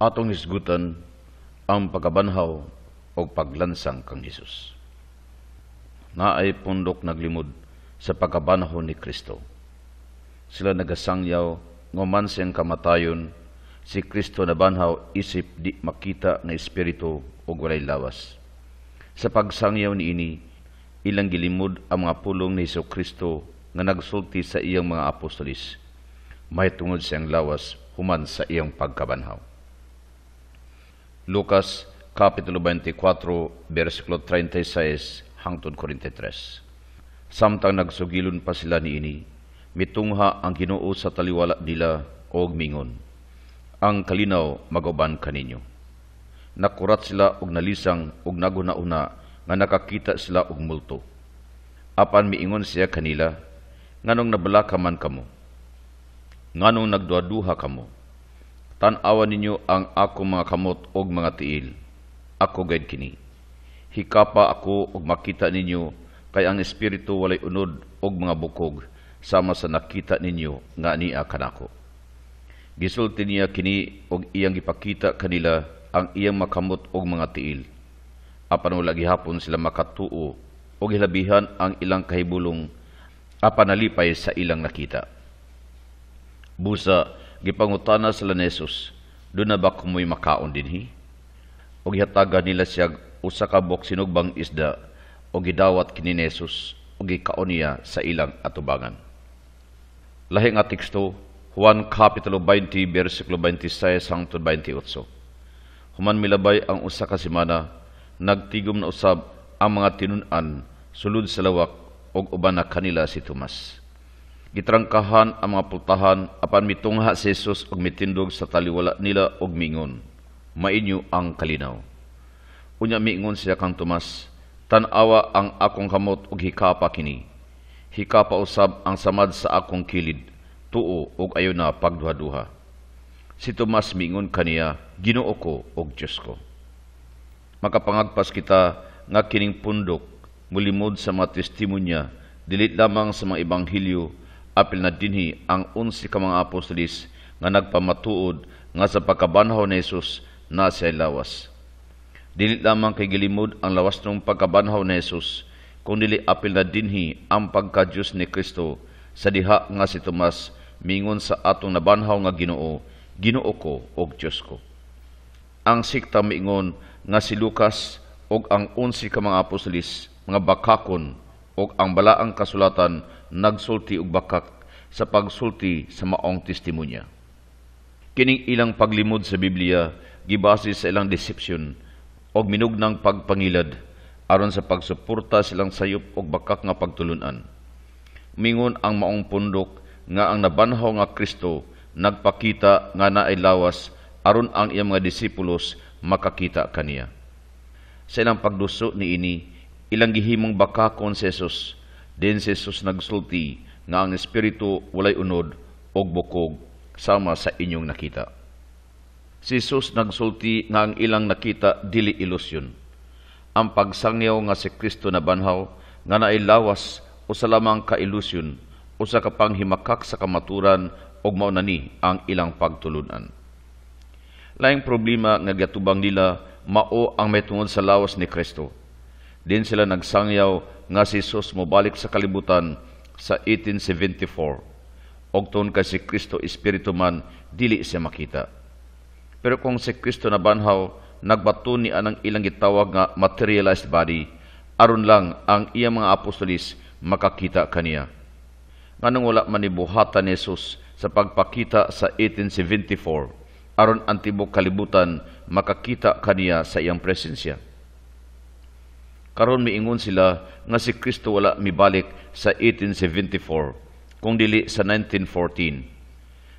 atong hisgutan ang pagabanhaw o paglansang kang Hesus. Naay pundok naglimod sa pagabanhaw ni Kristo. Sila nagasangyaw nguman siyang kamatayon, si Kristo nabanhaw isip di makita nga espiritu o walay lawas. Sa pagsangyaw ni ini, ilang gilimod ang mga pulong ni Hesus Kristo nga nagsulti sa iyang mga apostolis. May tungod siyang lawas human sa iyang pagkabanhaw. Lucas Kapitulo 24, versikulo 36 hangtod 43. Samtang nagsugilon pa sila niini, mitungha ang Ginoo sa taliwala nila og mingon, ang kalinaw maguban kaninyo. Nakurat sila og nalisang og naguna-una nga nakakita sila og multo. Apan miingon siya kanila, nganong nabalaka man kamo? Nganong nagduha-duha kamo? Tan-awan ninyo ang ako mga kamot og mga tiil. Ako gayud kini. Hikapa ako og makita ninyo, kay ang espiritu walay unod og mga bukog, sama sa nakita ninyo nga niya kanako. Gisulti niya kini og iyang ipakita kanila ang iyang makamot og mga tiil. Apan wala gihapon sila makatuo og hilabihan ang ilang kahibulong apan nalipay sa ilang nakita. Busa gipangutana sila ni Jesus, "Do na ba kumoy makaon dinhi?" Og ihatagan nila siya usa ka bok sinugbang isda og gidawat kini ni Jesus og gikaon niya sa ilang atubangan. Lahi nga teksto, Juan Kapitulo 20, versikulo 26 hangtod 28. Human milabay ang usa ka semana, nagtigom na usab ang mga tinun-an sulod sa lawak og uban na kanila si Tomas. Gitrangkahan ang mga pultahan apan mitungha si Jesus og mitindog sa taliwala nila og mingon, "Mainyo ang kalinaw." Unya miingon siya kang Tomas, "Tan-awa ang akong kamot og hikapa kini. Hikapa usab ang samad sa akong kilid, tuo og ayo na pagduha-duha." Si Tomas miingon kaniya, "Ginoo ko og Dios ko." Makapangagpas kita nga kining pundok mulimod sa mga testimonya dili lamang sa mga ebanghelyo, apil na dinhi ang 11 ka mga apostolis nga nagpamatuod nga sa pagkabanhaw ni Jesus na siya lawas. Dili lamang kay gilimod ang lawas ng pagkabanhaw ni Jesus, kundi apil na dinhi ang pagka-Diyos ni Kristo sa diha nga si Tomas mingon sa atong nabanhaw nga Ginoo, "Ginoo ko og Diyos ko." Ang sikta miingon nga si Lucas og ang 11 ka mga apostolis mga bakakon og ang balaang kasulatan nagsulti og bakak sa pagsulti sa maong testimonya. Kining ilang paglimod sa Biblia gibase sa ilang deception og minugnang pagpangilad aron sa pagsuporta silang sayop og bakak nga pagtulunan. Mingon ang maong pundok nga ang nabanhaw nga Kristo nagpakita nga naay lawas aron ang iyang mga disipulos makakita kaniya. Sa ilang pagduso niini, ilang gihimong bakakon si Jesus. Din si Jesus nagsulti nga ang espiritu walay unod og bukog sama sa inyong nakita. Si Jesus nagsulti nga ang ilang nakita dili ilusyon. Ang pagsangyaw nga si Kristo nabanhaw nga naay lawas o sa lamang ka ilusyon o sa kapanghimakak sa kamaturan og mao na ni ang ilang pagtulunan. Laing problema nga gatubang nila mao ang may tungod sa lawas ni Kristo. Din sila nagsangyaw nga si Jesus mobalik sa kalibutan sa 1874. Og tuon kay si Kristo espiritu man dili siya makita. Pero kung si Kristo nabanhaw, nagbato ni anang ilang gitawag nga materialized body, aron lang ang iyang mga apostolis makakita kaniya. Nganong wala man nibuhatan ni Jesus sa pagpakita sa 1874, aron ang tibok kalibutan makakita kaniya sa iyang presensya. Karon miingon sila nga si Kristo wala mibalik sa 1874, kung dili sa 1914.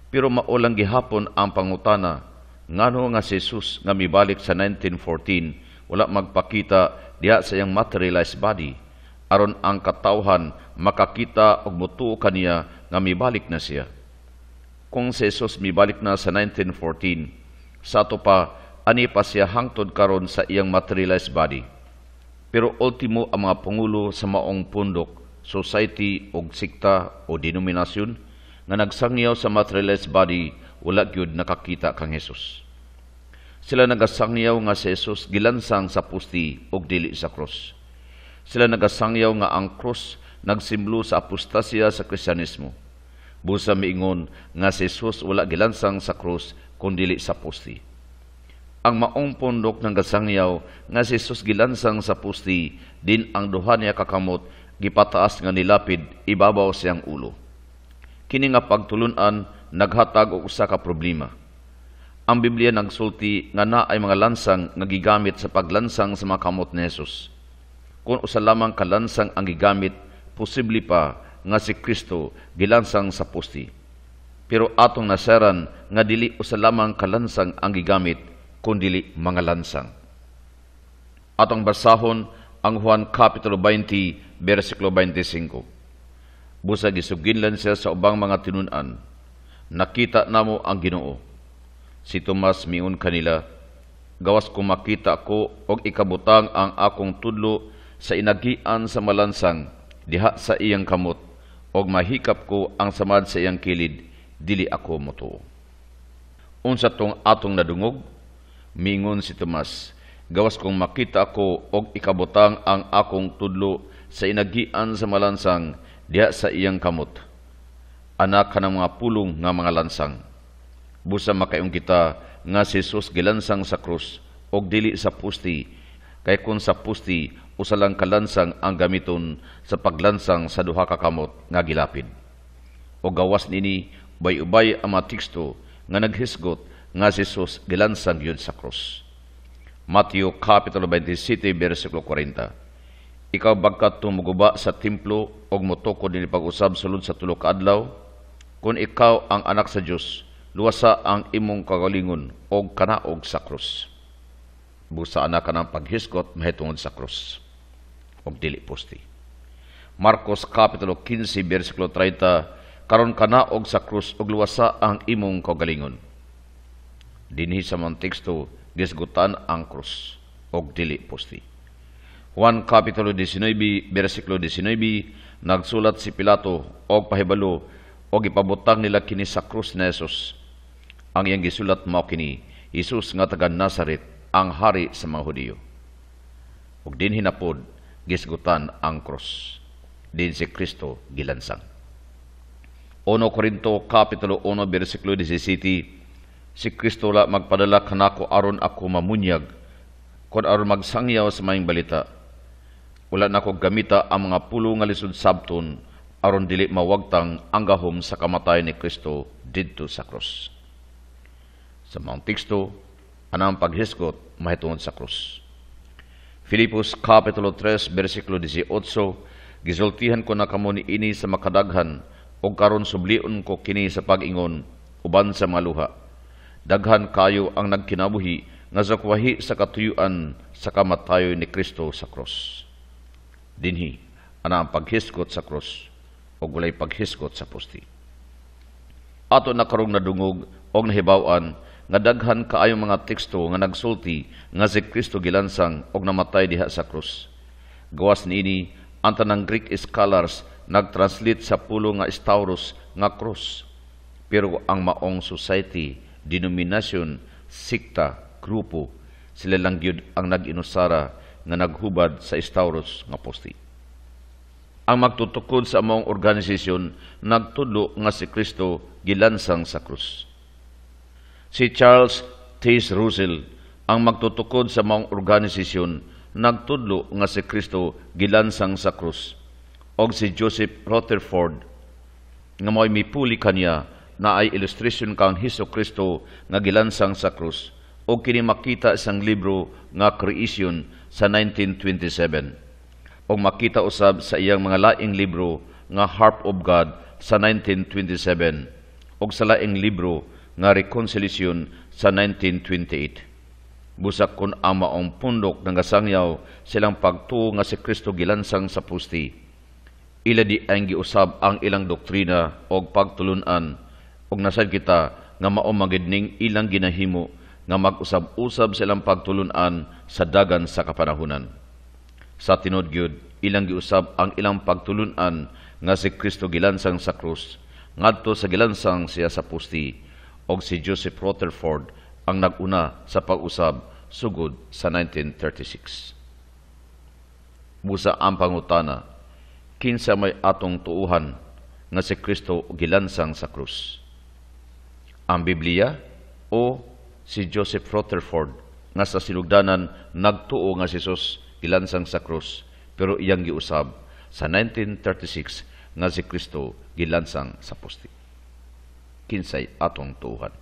Pero maulang gihapon ang pangutana, ngano nga si Jesus nga mibalik sa 1914, wala magpakita diha sa iyang materialized body, aron ang katawhan makakita og mutuo kaniya nga mibalik na siya. Kung si Jesus mibalik na sa 1914, sa ato pa, ani pa siya hangtod karon sa iyang materialized body. Pero ultimo ang mga pangulo sa maong pundok, society o sikta o denominasyon nga nagsangyaw sa materialized body, wala gyud nakakita kang Jesus. Sila nagasangyaw nga si Jesus gilansang sa pusti ug dili sa krus. Sila nagasangyaw nga ang krus nagsimbolo sa apostasya sa Kristyanismo. Busa miingon nga si Jesus wala gilansang sa krus kundi sa pusti. Ang maong pundok ng gasangyaw nga si Jesus gilansang sa pusti, din ang duha niya kakamot gipataas nga nilapid ibabaw siyang ulo. Kini nga pagtulunan naghatag og usa ka problema. Ang Biblia nagsulti nga naa ay mga lansang nga gigamit sa paglansang sa mga kamot ni Jesus. Kung usa lamang ka lansang ang gigamit, posible pa nga si Kristo gilansang sa pusti. Pero atong nasaran nga dili usa lamang ka lansang ang gigamit, kundi mga lansang. Atong basahon ang Juan Kapitulo 20, versikulo 25. Busa gisuginlan siya sa ubang mga tinunan, nakita namo ang Ginoo. Si Tomas miun kanila, gawas ko makita ko og ikabutang ang akong tudlo sa inagian sa malansang diha sa iyang kamot, og mahikap ko ang samad sa iyang kilid, dili ako motuo. Unsa tong atong nadungog? Mingon si Tomas, gawas kong makita ako og ikabutang ang akong tudlo sa inagian sa malansang diha sa iyang kamot. Anak ka ng mga pulong nga mga lansang. Busa makayong kita nga si Jesus gilansang sa krus og dili sa pusti, kay kun sa pusti usa lang kalansang ang gamiton sa paglansang sa duha ka kamot nga gilapid. O gawas nini ubay-ubay ang mga teksto nga naghisgot nga si Jesus gilansang yun sa krus. Mateo Kapitulo 27, versikulo 40. Ikaw bagkat tumuguba sa templo og motoko dinhi pag-usab sulod sa tulo ka adlaw? Kung ikaw ang anak sa Dios, luwasa ang imong kagalingon og kanaog sa krus. Busa anak ka ng paghisgot mahitungod sa krus og dili pusti. Marcos Kapitulo 15, versikulo 30. Karon kanaog sa krus og luwasa ang imong kagalingon. Dinhi sa mga teksto, gisgutan ang krus og dili pusti. Juan Kapitulo 19, versikulo 19, nagsulat si Pilato og pahibalo og ipabutang nila kini sa krus ni Jesus. Ang iyang gisulat mao kini, Jesus nga taga Nazaret, ang hari sa mga Hudiyo. Ug dinhi na pod gisgutan ang krus. Din si Kristo gilansang. 1 Korinto Kapitulo 1, versikulo 17, si Kristo la magpadala kanako aron ako mamunyag, kung aron magsangyaw sa maayong balita. Wala nako gamita ang mga pulo nga lisod sabton, aron dili mawagtang ang gahom sa kamatay ni Kristo didto sa krus. Sa mga teksto, anang paghisgot mahitungod sa krus. Filipos Kapitulo 3, versikulo 18, gisultihan ko na kamo ni ini sa makadaghan, o karon subliun ko kini sa pag-ingon, uban sa mga luha. Daghan kayo ang nagkinabuhi nga zakwahi sa katuyuan sa kamatayo ni Kristo sa krus. Dinhi ana ang paghisgot sa krus o walay paghisgot sa pusti. Ato na karong nadungog og nahibaw-an nga daghan kaayo mga teksto nga nagsulti nga si Kristo gilansang og namatay diha sa krus. Gawas niini ang tanang Greek scholars nagtranslate sa pulo nga stauros nga krus. Pero ang maong society, denominasyon, sikta, grupo, sila lang gyud ang nag-inusara nga naghubad sa stauros nga posti. Ang magtutukod sa among organisasyon nagtudlo nga si Kristo gilansang sa krus. Si Charles T. Russell ang magtutukod sa among organisasyon nagtudlo nga si Kristo gilansang sa krus. Og si Joseph Rutherford nga mo'y mipuli kanya na ay illustration kang Hesus Kristo nga gilansang sa krus o kini makita isang libro nga Creation sa 1927 o makita usab sa iyang mga laing libro nga Harp of God sa 1927 o sa laing libro nga Reconciliation sa 1928. Busak kun ang maong pundok ng gasangyaw silang pagtuo nga si Kristo gilansang sa pusti. Ila di ang giusab ang ilang doktrina o pagtulunan og nasad kita nga mao magidning ilang ginahimo nga mag-usab-usab silang pagtulunan sa dagan sa kapanahunan. Sa tinud gyud ilang giusab ang ilang pagtulunan nga si Kristo gilansang sa krus ngadto sa gilansang siya sa pusti og si Joseph Rutherford ang naguna sa pag-usab sugod sa 1936. Busa ang pangutana, kinsa may atong tuuhan nga si Kristo gilansang sa krus? Ang Biblia o si Joseph Rutherford nga sa sinugdanan nagtuo nga si Jesus gilansang sa krus pero iyang giusab sa 1936 nga si Kristo gilansang sa poste? Kinsay atong tuuhan?